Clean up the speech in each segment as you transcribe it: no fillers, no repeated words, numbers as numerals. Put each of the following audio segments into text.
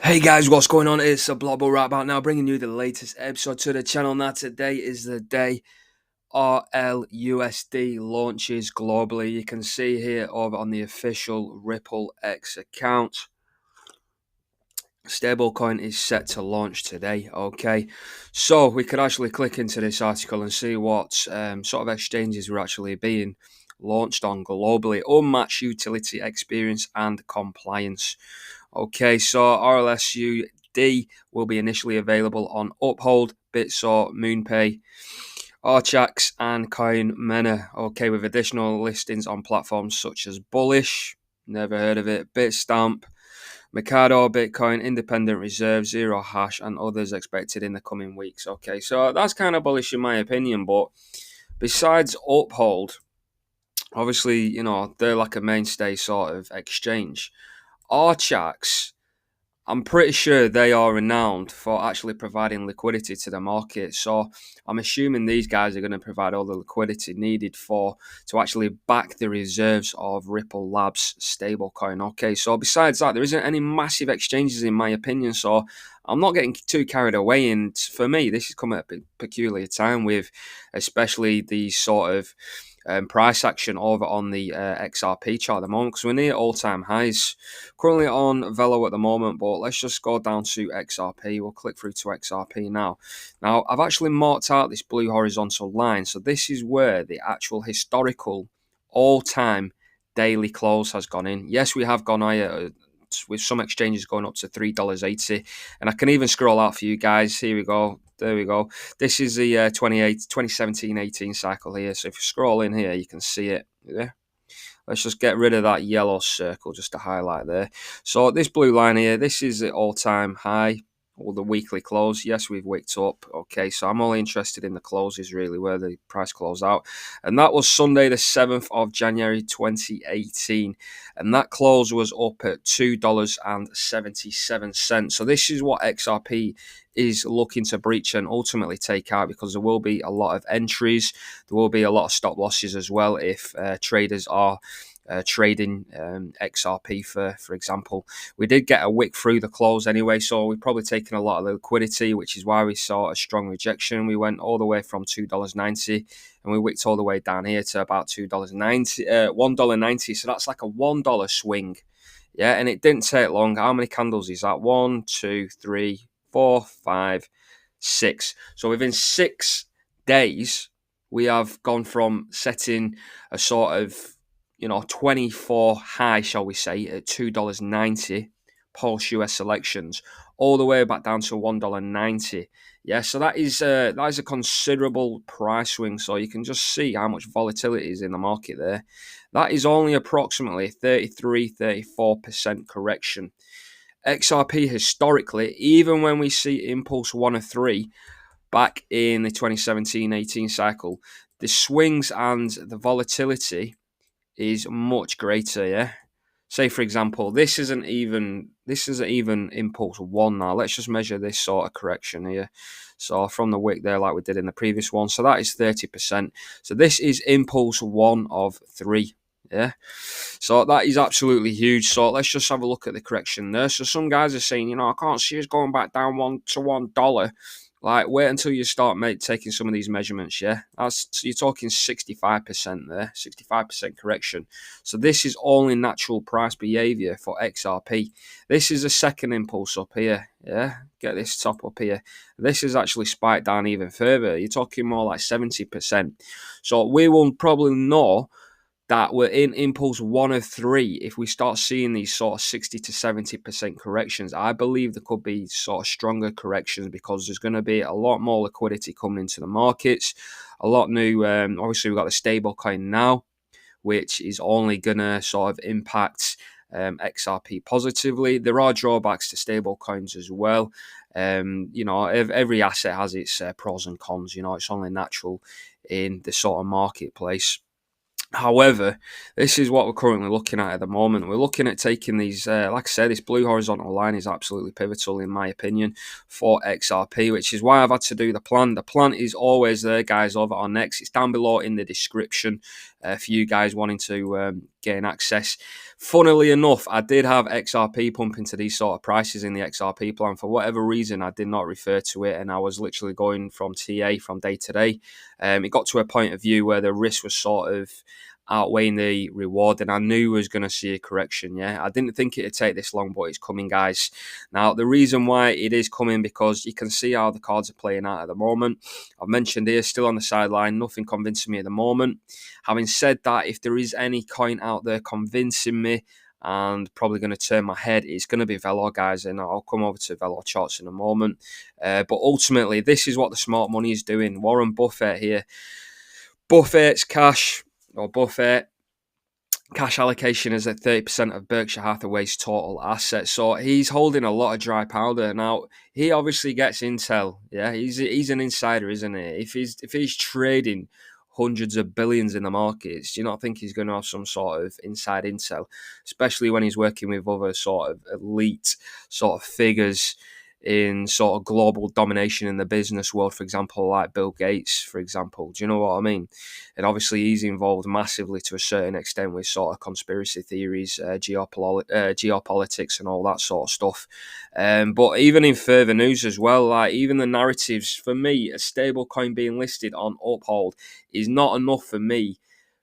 Hey guys, what's going on? It's a Blobbo right about now, bringing you the latest episode to the channel. Now, today is the day Rlusd launches globally. You can see here over on the official Ripple X account, stablecoin is set to launch today. Okay, so we could actually click into this article and see what sort of exchanges were actually being launched on globally. Unmatched utility, experience, and compliance. Okay, so RLSUD will be initially available on Uphold, Bitso, MoonPay, Archax, and CoinMena. Okay, with additional listings on platforms such as Bullish, never heard of it, Bitstamp, Mercado, Bitcoin, Independent Reserve, Zero Hash, and others expected in the coming weeks. Okay, so that's kind of bullish in my opinion, but besides Uphold, obviously, they're like a mainstay sort of exchange. Archax, I'm pretty sure they are renowned for actually providing liquidity to the market. So I'm assuming these guys are going to provide all the liquidity needed to actually back the reserves of Ripple Labs stablecoin. Okay, so besides that, there isn't any massive exchanges in my opinion. So I'm not getting too carried away. And for me, this is coming at a peculiar time with especially the sort of price action over on the XRP chart at the moment because we're near all-time highs. Currently on Velo at the moment, but let's just go down to XRP. We'll click through to XRP now. Now, I've actually marked out this blue horizontal line. So this is where the actual historical all-time daily close has gone in. Yes, we have gone higher with some exchanges going up to $3.80. And I can even scroll out for you guys. Here we go. There we go. This is the 2017-18 cycle here. So if you scroll in here, you can see it. Yeah. Let's just get rid of that yellow circle just to highlight there. So this blue line here, this is the all-time high or the weekly close. Yes, we've wicked up. Okay, so I'm only interested in the closes really, where the price closed out. And that was Sunday the 7th of January 2018. And that close was up at $2.77. So this is what XRP is looking to breach and ultimately take out, because there will be a lot of entries. There will be a lot of stop losses as well if traders are trading XRP, for example. We did get a wick through the close anyway, so we've probably taken a lot of liquidity, which is why we saw a strong rejection. We went all the way from $2.90 and we wicked all the way down here to about $1.90. So that's like a $1 swing. Yeah, and it didn't take long. How many candles is that? 1, 2, 3, 4, 5, 6. So within 6 days, we have gone from setting a sort of 24 high, shall we say, at $2.90 post US elections, all the way back down to $1.90. Yeah, so that is a considerable price swing. So you can just see how much volatility is in the market there. That is only approximately 33-34% correction. XRP historically, even when we see impulse 1 or 3 back in the 2017-18 cycle, the swings and the volatility is much greater. Yeah, say for example, this isn't even impulse 1 now. Let's just measure this sort of correction here. So from the wick there, like we did in the previous one, so that is 30%. So this is impulse 1 of 3. Yeah, so that is absolutely huge. So let's just have a look at the correction there. So some guys are saying, I can't see us going back down $1. Like, wait until you start taking some of these measurements, yeah? You're talking 65% there, 65% correction. So this is only natural price behavior for XRP. This is a second impulse up here, yeah? Get this top up here. This is actually spiked down even further. You're talking more like 70%. So we will probably know that we're in impulse 1 of 3 if we start seeing these sort of 60 to 70% corrections. I believe there could be sort of stronger corrections because there's going to be a lot more liquidity coming into the markets, a lot new. Obviously, we've got the stable coin now, which is only going to sort of impact XRP positively. There are drawbacks to stable coins as well. Every asset has its pros and cons. It's only natural in the sort of marketplace. However, this is what we're currently looking at the moment. We're looking at taking these, like I said, this blue horizontal line is absolutely pivotal in my opinion for XRP, which is why I've had to do the plan. The plan is always there, guys, over on X. It's down below in the description. for you guys wanting to gain access. Funnily enough, I did have XRP pumping to these sort of prices in the XRP plan. For whatever reason, I did not refer to it, and I was literally going from TA from day to day. It got to a point of view where the risk was sort of outweighing the reward, and I knew we was going to see a correction. Yeah, I didn't think it'd take this long, but it's coming, guys. Now, the reason why it is coming, because you can see how the cards are playing out at the moment. I've mentioned here, still on the sideline, nothing convincing me at the moment. Having said that, if there is any coin out there convincing me and probably going to turn my head, it's going to be Velo, guys, and I'll come over to Velo charts in a moment. But ultimately, this is what the smart money is doing. Warren Buffett here. Buffett's cash allocation is at 30% of Berkshire Hathaway's total assets. So he's holding a lot of dry powder. Now, he obviously gets intel. Yeah, he's an insider, isn't he? If he's trading hundreds of billions in the markets, do you not think he's going to have some sort of inside intel, especially when he's working with other sort of elite sort of figures in sort of global domination in the business world, for example, like Bill Gates, for example. Do you know what I mean? And obviously he's involved massively to a certain extent with sort of conspiracy theories, geopolitics and all that sort of stuff. But even in further news as well, like even the narratives, for me, a stable coin being listed on Uphold is not enough for me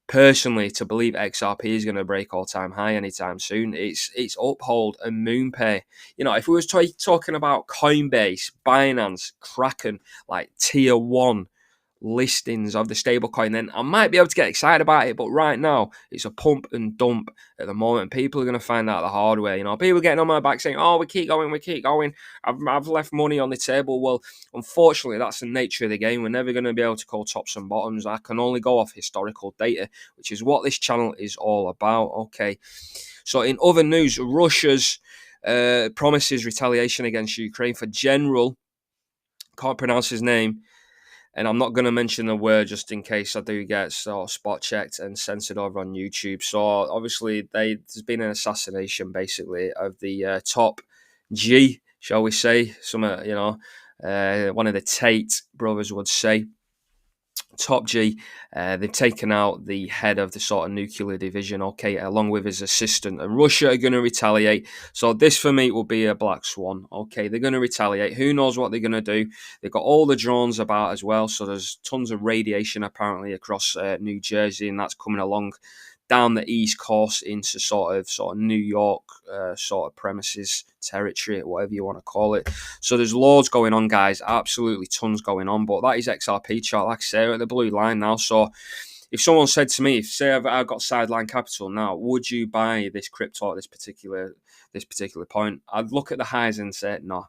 personally to believe XRP is going to break all-time high anytime soon. It's Uphold and MoonPay. You know, if we was talking about Coinbase, Binance, Kraken, like tier one listings of the stablecoin, then I might be able to get excited about it. But right now, it's a pump and dump at the moment. People are going to find out the hard way. You know, people getting on my back saying, "Oh, we keep going. I've left money on the table." Well, unfortunately, that's the nature of the game. We're never going to be able to call tops and bottoms. I can only go off historical data, which is what this channel is all about. Okay, so in other news, Russia's promises retaliation against Ukraine for General, can't pronounce his name, and I'm not going to mention the word just in case I do get sort of spot checked and censored over on YouTube. So obviously there's been an assassination basically of the top G, shall we say, one of the Tate brothers would say. Top G, they've taken out the head of the sort of nuclear division, okay, along with his assistant, and Russia are going to retaliate. So this for me will be a black swan, okay, they're going to retaliate. Who knows what they're going to do? They've got all the drones about as well, so there's tons of radiation apparently across New Jersey, and that's coming along down the East Coast into sort of New York sort of premises, territory, whatever you want to call it. So there's loads going on, guys. Absolutely tons going on. But that is XRP chart. Like I say, we're at the blue line now. So if someone said to me, say I've got sideline capital now, would you buy this crypto at this particular point? I'd look at the highs and say no.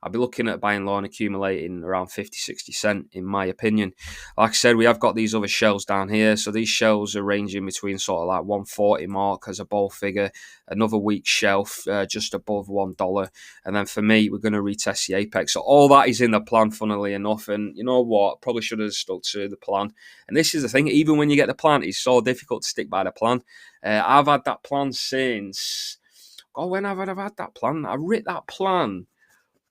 I'd be looking at buying low and accumulating around 50, 60 cent, in my opinion. Like I said, we have got these other shells down here. So these shells are ranging between sort of like 140 mark as a ball figure, another weak shelf just above $1. And then for me, we're going to retest the apex. So all that is in the plan, funnily enough. And you know what? Probably should have stuck to the plan. And this is the thing, even when you get the plan, it's so difficult to stick by the plan. I've had that plan since... when have I had that plan? I writ that plan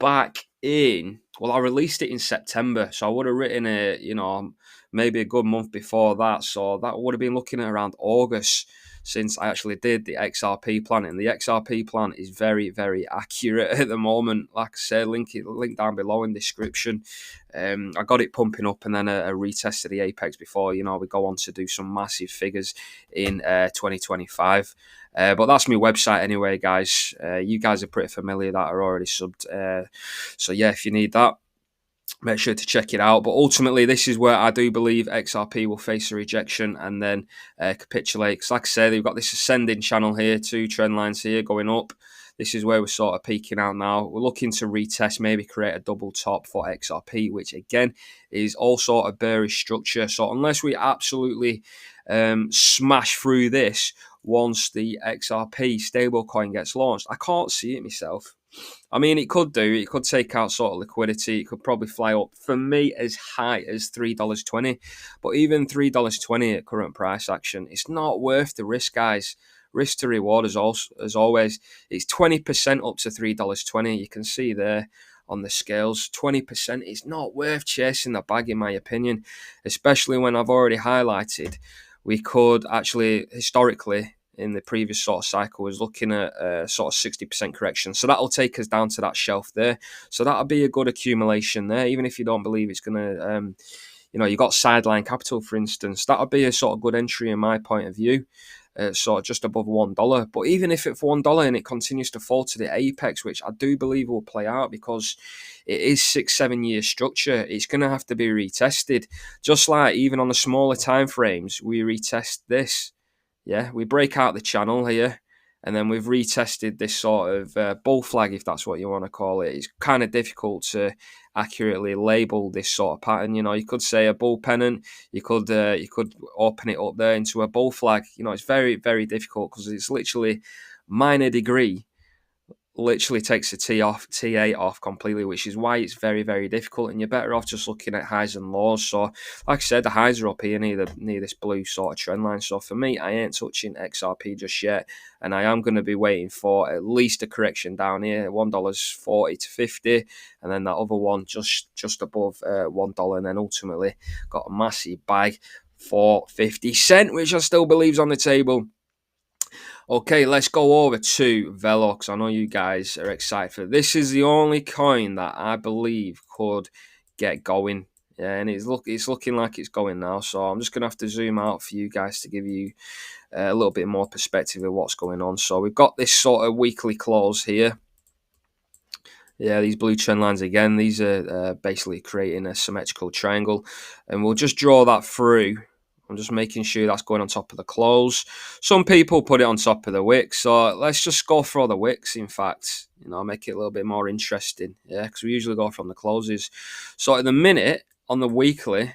back in, well, I released it in September, so I would have written it, maybe a good month before that. So that would have been looking at around August since I actually did the XRP plan. And the XRP plan is very, very accurate at the moment. Like I said, link down below in the description. I got it pumping up and then a retest of the apex before, we go on to do some massive figures in 2025. But that's my website anyway, guys. You guys are pretty familiar that are already subbed. So yeah, if you need that, make sure to check it out. But ultimately, this is where I do believe XRP will face a rejection and then capitulate. Because like I say, they've got this ascending channel here, 2 trend lines here going up. This is where we're sort of peaking out now. We're looking to retest, maybe create a double top for XRP, which again is also a bearish structure. So unless we absolutely smash through this once the XRP stablecoin gets launched, I can't see it myself. I mean, it could do. It could take out sort of liquidity. It could probably fly up, for me, as high as $3.20. But even $3.20 at current price action, it's not worth the risk, guys. Risk to reward, as always. It's 20% up to $3.20. You can see there on the scales. 20% is not worth chasing the bag, in my opinion, especially when I've already highlighted we could actually, historically, in the previous sort of cycle, was looking at a sort of 60% correction. So that'll take us down to that shelf there. So that'll be a good accumulation there, even if you don't believe it's going to, you got sideline capital, for instance. That'll be a sort of good entry in my point of view. Sort of just above $1. But even if it's $1 and it continues to fall to the apex, which I do believe will play out because it is 6-7 year structure, it's going to have to be retested. Just like even on the smaller time frames, we retest this. Yeah, we break out the channel here, and then we've retested this sort of bull flag, if that's what you want to call it. It's kind of difficult to accurately label this sort of pattern. You could say a bull pennant. You could open it up there into a bull flag. It's very, very difficult because it's literally minor degree. Literally takes the T8 off completely, which is why it's very, very difficult. And you're better off just looking at highs and lows. So, like I said, the highs are up here near this blue sort of trend line. So for me, I ain't touching XRP just yet, and I am going to be waiting for at least a correction down here, $1.40 to 50, and then that other one just above $1, and then ultimately got a massive buy for 50 cents, which I still believe is on the table. Okay, let's go over to Velo, because I know you guys are excited for it. This is the only coin that I believe could get going. Yeah, and it's looking like it's going now. So I'm just going to have to zoom out for you guys to give you a little bit more perspective of what's going on. So we've got this sort of weekly close here. Yeah, these blue trend lines again, these are basically creating a symmetrical triangle. And we'll just draw that through. I'm just making sure that's going on top of the close. Some people put it on top of the wick. So let's just go for the wicks, in fact. Make it a little bit more interesting. Yeah, because we usually go from the closes. So at the minute, on the weekly,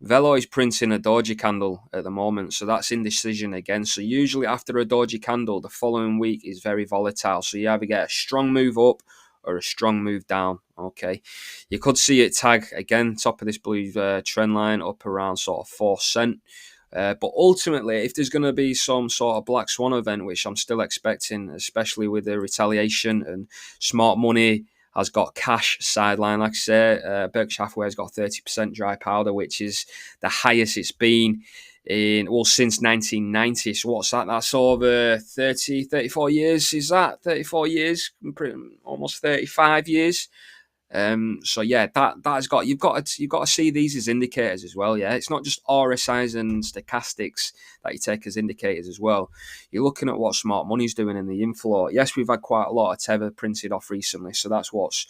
Velo is printing a doji candle at the moment, so that's indecision again. So usually after a doji candle, the following week is very volatile. So you either get a strong move up or a strong move down. Okay, you could see it tag again top of this blue trend line up around sort of 4 cent. But ultimately, if there's going to be some sort of black swan event, which I'm still expecting, especially with the retaliation and smart money has got cash sideline, like I say, Berkshire Hathaway's got 30% dry powder, which is the highest it's been since 1990. So what's that? That's over 34 years. Is that 34 years? Almost 35 years. So yeah, that's got you've got to see these as indicators as well. Yeah, it's not just RSIs and stochastics that you take as indicators as well. You're looking at what smart money's doing in the inflow. Yes, we've had quite a lot of Tether printed off recently, so that's what's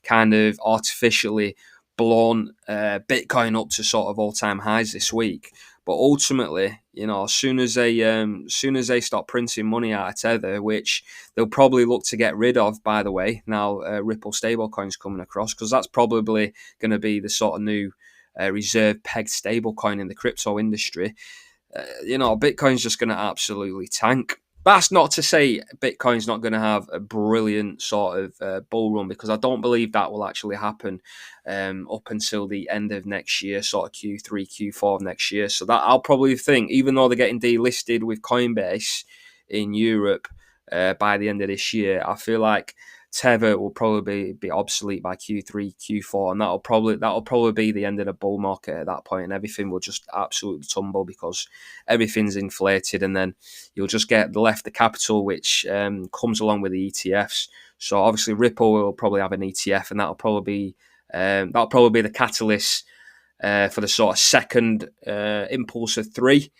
kind of artificially blown Bitcoin up to sort of all-time highs this week. But ultimately, as soon as they stop printing money out of Tether, which they'll probably look to get rid of, by the way, now Ripple stablecoin's coming across, because that's probably going to be the sort of new reserve pegged stablecoin in the crypto industry. Bitcoin's just going to absolutely tank. That's not to say Bitcoin's not going to have a brilliant sort of bull run, because I don't believe that will actually happen up until the end of next year, sort of Q3, Q4 of next year. So that I'll probably think, even though they're getting delisted with Coinbase in Europe by the end of this year, I feel like Tether will probably be obsolete by Q3, Q4, and that'll probably be the end of the bull market at that point, and everything will just absolutely tumble because everything's inflated, and then you'll just get left the capital, which comes along with the ETFs. So obviously Ripple will probably have an ETF, and that'll probably be the catalyst for the sort of second impulse of 3.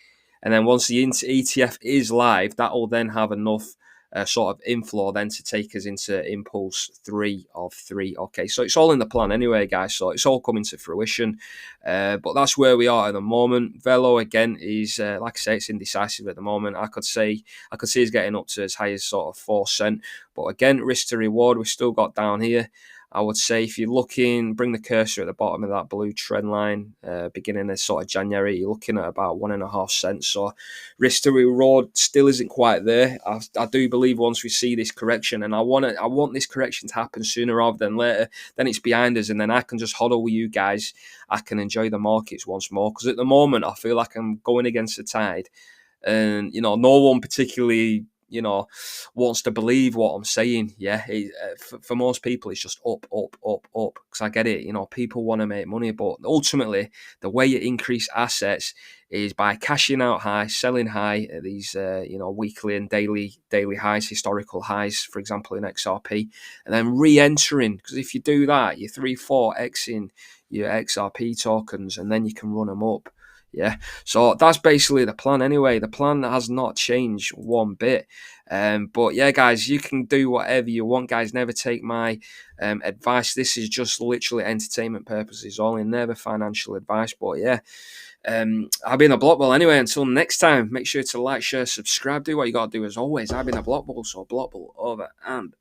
And then once the ETF is live, that will then have enough sort of inflow then to take us into impulse 3 of 3. Okay, so it's all in the plan anyway, guys. So it's all coming to fruition. But that's where we are at the moment. Velo again is like I say, it's indecisive at the moment. I could see it's getting up to as high as sort of 4 cent. But again, risk to reward, we've still got down here. I would say if you're looking, bring the cursor at the bottom of that blue trend line, beginning of sort of January, you're looking at about 1.5 cents. So risk to reward still isn't quite there. I do believe once we see this correction, and I want this correction to happen sooner rather than later, then it's behind us, and then I can just hodl with you guys. I can enjoy the markets once more, because at the moment I feel like I'm going against the tide, and no one particularly wants to believe what I'm saying. Yeah, for most people, it's just up, up, up, up. Because I get it. People want to make money, but ultimately, the way you increase assets is by cashing out high, selling high at these weekly and daily highs, historical highs, for example in XRP, and then re-entering. Because if you do that, you're 3-4xing your XRP tokens, and then you can run them up. Yeah, so that's basically the plan anyway. The plan has not changed one bit. But yeah, guys, you can do whatever you want, guys. Never take my advice. This is just literally entertainment purposes only, never financial advice. But yeah, I've been a Blockbull anyway. Until next time, make sure to like, share, subscribe, do what you got to do as always. I've been a Blockbull, so Blockbull over and